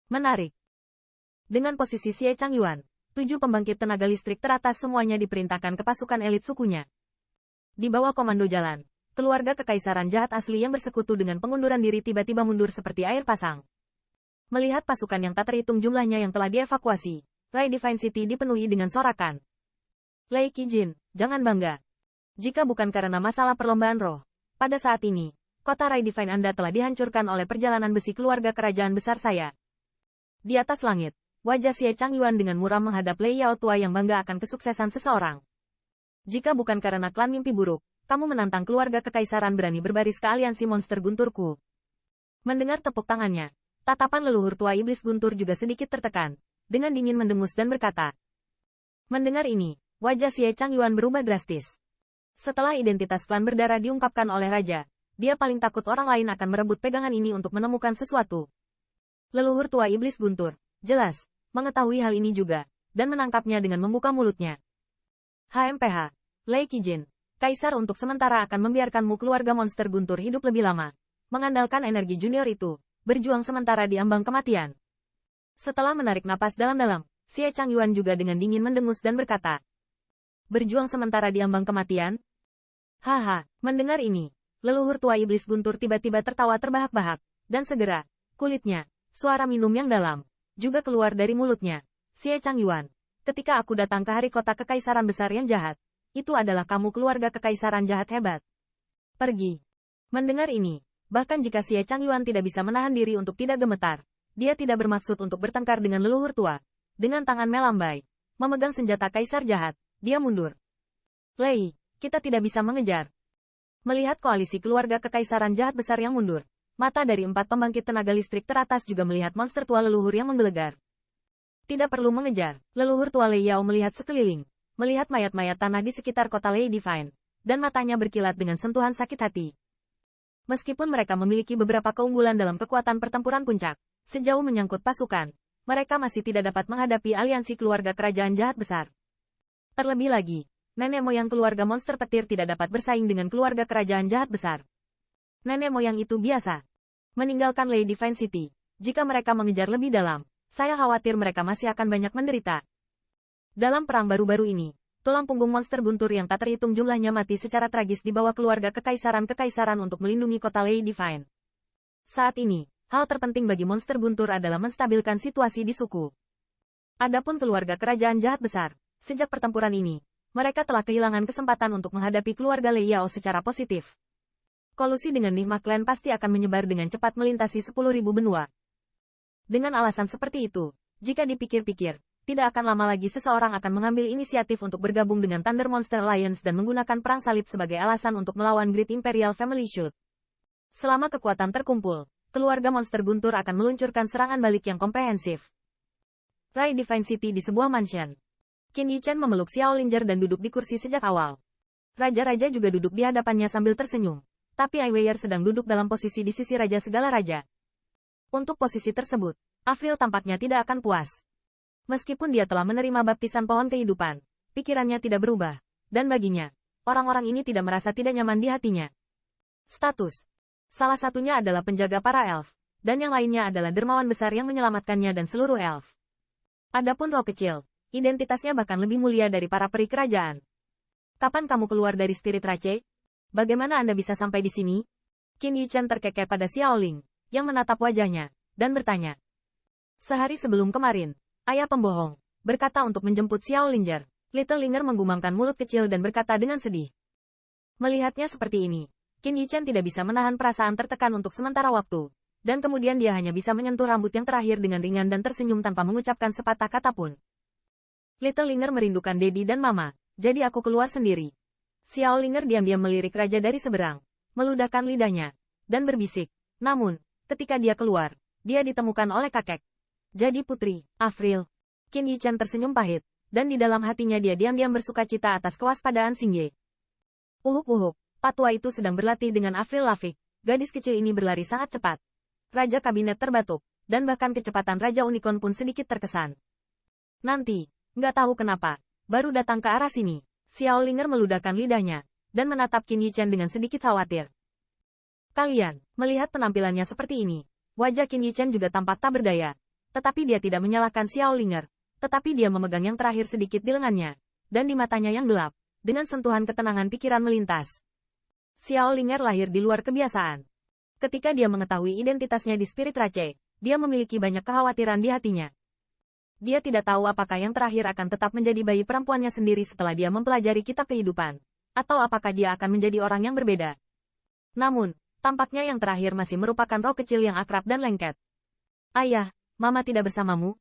Menarik. Dengan posisi Xie Changyuan, 7 pembangkit tenaga listrik teratas semuanya diperintahkan ke pasukan elit sukunya. Di bawah komando jalan, keluarga kekaisaran jahat asli yang bersekutu dengan pengunduran diri tiba-tiba mundur seperti air pasang. Melihat pasukan yang tak terhitung jumlahnya yang telah dievakuasi, Rai Divine City dipenuhi dengan sorakan. Lei Qijin, jangan bangga. Jika bukan karena masalah perlombaan roh, pada saat ini, kota Rai Divine Anda telah dihancurkan oleh perjalanan besi keluarga kerajaan besar saya. Di atas langit, wajah Xie Changyuan dengan muram menghadap Lei Yao tua yang bangga akan kesuksesan seseorang. Jika bukan karena klan mimpi buruk, kamu menantang keluarga kekaisaran berani berbaris ke aliansi monster gunturku. Mendengar tepuk tangannya, tatapan leluhur tua iblis guntur juga sedikit tertekan, dengan dingin mendengus dan berkata. Mendengar ini, wajah Xie Changyuan berubah drastis. Setelah identitas klan berdarah diungkapkan oleh raja, dia paling takut orang lain akan merebut pegangan ini untuk menemukan sesuatu. Leluhur tua iblis guntur, jelas, mengetahui hal ini juga, dan menangkapnya dengan membuka mulutnya. HMPH, Lei Qijin, Kaisar untuk sementara akan membiarkanmu keluarga monster guntur hidup lebih lama. Mengandalkan energi junior itu, berjuang sementara di ambang kematian. Setelah menarik napas dalam-dalam, Xie Changyuan juga dengan dingin mendengus dan berkata. Berjuang sementara di ambang kematian? Haha, mendengar ini, leluhur tua iblis guntur tiba-tiba tertawa terbahak-bahak, dan segera, kulitnya, suara minum yang dalam, juga keluar dari mulutnya. Xie Changyuan, ketika aku datang ke hari kota kekaisaran besar yang jahat, itu adalah kamu keluarga kekaisaran jahat hebat. Pergi. Mendengar ini, bahkan jika Xie Changyuan tidak bisa menahan diri untuk tidak gemetar, dia tidak bermaksud untuk bertengkar dengan leluhur tua. Dengan tangan melambai, memegang senjata kaisar jahat, dia mundur. Lei, kita tidak bisa mengejar. Melihat koalisi keluarga kekaisaran jahat besar yang mundur, mata dari 4 pembangkit tenaga listrik teratas juga melihat monster tua leluhur yang menggelegar. Tidak perlu mengejar, leluhur tua Lei Yao melihat sekeliling, melihat mayat-mayat tanah di sekitar kota Lei Divine, dan matanya berkilat dengan sentuhan sakit hati. Meskipun mereka memiliki beberapa keunggulan dalam kekuatan pertempuran puncak, sejauh menyangkut pasukan, mereka masih tidak dapat menghadapi aliansi keluarga kerajaan jahat besar. Terlebih lagi, nenek moyang keluarga monster petir tidak dapat bersaing dengan keluarga kerajaan jahat besar. Nenek moyang itu biasa meninggalkan Lei Divine City. Jika mereka mengejar lebih dalam, saya khawatir mereka masih akan banyak menderita. Dalam perang baru-baru ini, tulang punggung monster guntur yang tak terhitung jumlahnya mati secara tragis di bawah keluarga kekaisaran untuk melindungi kota Lei Divine. Saat ini, hal terpenting bagi monster guntur adalah menstabilkan situasi di suku. Adapun keluarga kerajaan jahat besar, sejak pertempuran ini, mereka telah kehilangan kesempatan untuk menghadapi keluarga Lei Yao secara positif. Kolusi dengan Nihma Clan pasti akan menyebar dengan cepat melintasi 10.000 benua. Dengan alasan seperti itu, jika dipikir-pikir, tidak akan lama lagi seseorang akan mengambil inisiatif untuk bergabung dengan Thunder Monster Alliance dan menggunakan perang salib sebagai alasan untuk melawan Great Imperial Family Shoot. Selama kekuatan terkumpul, keluarga monster guntur akan meluncurkan serangan balik yang komprehensif. Rai Divine City di sebuah mansion. Qin Yichen memeluk Xiao Linger dan duduk di kursi sejak awal. Raja-raja juga duduk di hadapannya sambil tersenyum. Tapi Ai Weier sedang duduk dalam posisi di sisi raja segala raja. Untuk posisi tersebut, Avril tampaknya tidak akan puas. Meskipun dia telah menerima baptisan pohon kehidupan, pikirannya tidak berubah. Dan baginya, orang-orang ini tidak merasa tidak nyaman di hatinya. Status. Salah satunya adalah penjaga para elf, dan yang lainnya adalah dermawan besar yang menyelamatkannya dan seluruh elf. Adapun roh kecil, identitasnya bahkan lebih mulia dari para peri kerajaan. Kapan kamu keluar dari Spirit Rache? Bagaimana Anda bisa sampai di sini? Qin Yichen terkekeh pada Xiaoling, yang menatap wajahnya, dan bertanya. Sehari sebelum kemarin, ayah pembohong, berkata untuk menjemput Xiao Linger. Little Linger menggumamkan mulut kecil dan berkata dengan sedih. Melihatnya seperti ini, Qin Yichen tidak bisa menahan perasaan tertekan untuk sementara waktu, dan kemudian dia hanya bisa menyentuh rambut yang terakhir dengan ringan dan tersenyum tanpa mengucapkan sepatah kata pun. Little Linger merindukan Dedi dan Mama, jadi aku keluar sendiri. Xiao Linger diam-diam melirik raja dari seberang, meludahkan lidahnya, dan berbisik. Namun, ketika dia keluar, dia ditemukan oleh kakek. Jadi putri, Avril. Qin Yichen tersenyum pahit, dan di dalam hatinya dia diam-diam bersukacita atas kewaspadaan Xingye. Uhuk-uhuk, patua itu sedang berlatih dengan Avril Lafitte. Gadis kecil ini berlari sangat cepat. Raja kabinet terbatuk, dan bahkan kecepatan Raja Unicorn pun sedikit terkesan. Nanti, nggak tahu kenapa, baru datang ke arah sini. Xiao Linger meludahkan lidahnya, dan menatap Qin Yichen dengan sedikit khawatir. Kalian, melihat penampilannya seperti ini, wajah Qin Yichen juga tampak tak berdaya. tetapi dia tidak menyalahkan Xiao Linger. Tetapi dia memegang yang terakhir sedikit di lengannya. Dan di matanya yang gelap, dengan sentuhan ketenangan pikiran melintas. Xiao Linger lahir di luar kebiasaan. Ketika dia mengetahui identitasnya di Spirit Rache, dia memiliki banyak kekhawatiran di hatinya. Dia tidak tahu apakah yang terakhir akan tetap menjadi bayi perempuannya sendiri setelah dia mempelajari kitab kehidupan. Atau apakah dia akan menjadi orang yang berbeda. Namun, tampaknya yang terakhir masih merupakan roh kecil yang akrab dan lengket. Ayah, Mama tidak bersamamu?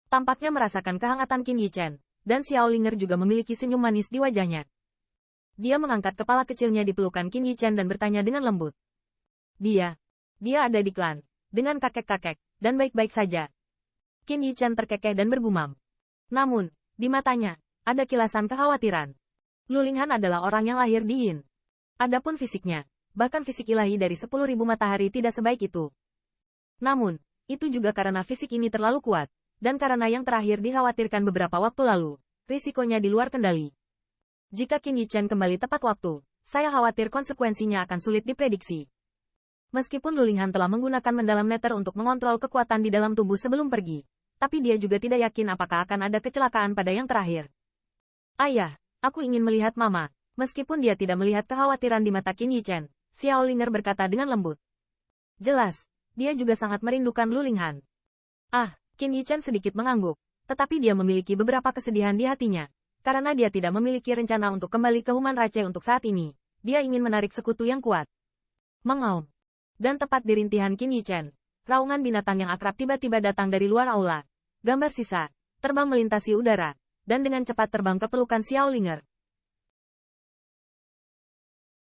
Tampaknya merasakan kehangatan Qin Yichen, dan Xiao Linger juga memiliki senyum manis di wajahnya. Dia mengangkat kepala kecilnya di pelukan Qin Yichen dan bertanya dengan lembut. Dia ada di klan, dengan kakek-kakek, dan baik-baik saja. Qin Yichen terkekeh dan bergumam. Namun, di matanya, ada kilasan kekhawatiran. Lu Linghan adalah orang yang lahir di Yin. Adapun fisiknya, bahkan fisik ilahi dari 10.000 matahari tidak sebaik itu. Namun, itu juga karena fisik ini terlalu kuat, dan karena yang terakhir dikhawatirkan beberapa waktu lalu, risikonya di luar kendali. Jika Qin Yichen kembali tepat waktu, saya khawatir konsekuensinya akan sulit diprediksi. Meskipun Lu Linghan telah menggunakan mendalam neter untuk mengontrol kekuatan di dalam tubuh sebelum pergi, tapi dia juga tidak yakin apakah akan ada kecelakaan pada yang terakhir. Ayah, aku ingin melihat Mama. Meskipun dia tidak melihat kekhawatiran di mata Qin Yichen, Xiao Linger berkata dengan lembut. Jelas, dia juga sangat merindukan Lu Linghan. Qin Yichen sedikit mengangguk, tetapi dia memiliki beberapa kesedihan di hatinya. Karena dia tidak memiliki rencana untuk kembali ke Human Rache untuk saat ini. Dia ingin menarik sekutu yang kuat. Mengaum. Dan tepat di rintihan Qin Yichen, raungan binatang yang akrab tiba-tiba datang dari luar aula. Gambar sisa, terbang melintasi udara, dan dengan cepat terbang ke pelukan Xiao Linger.